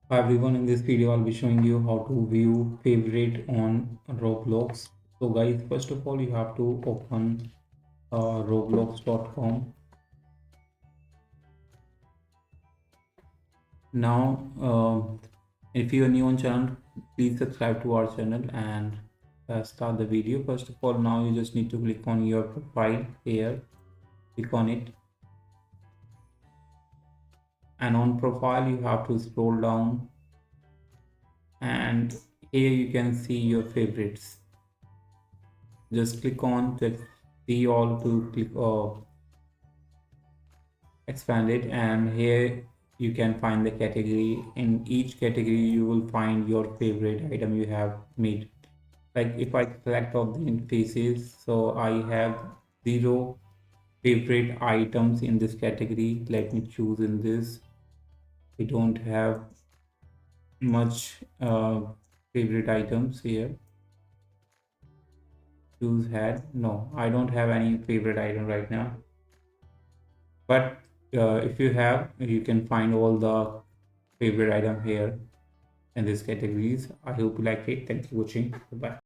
Hi everyone, in this video I'll be showing you how to view favorite on Roblox. So guys, first of all you have to open roblox.com. Now if you are new on channel, please subscribe to our channel and start the video. First of all, now you just need to click on your profile here, click on it, and on profile you have to scroll down, and here you can see your favorites. Just click on that, see all to click expand it, and here you can find the category. In each category you will find your favorite item you have made. Like if I select all the faces, so I have 0 favorite items in this category. Let me choose in this. We don't have much favorite items here. Choose head. No, I don't have any favorite item right now, but if you have, you can find all the favorite item here in these categories. I hope you like it. Thanks for watching. Bye.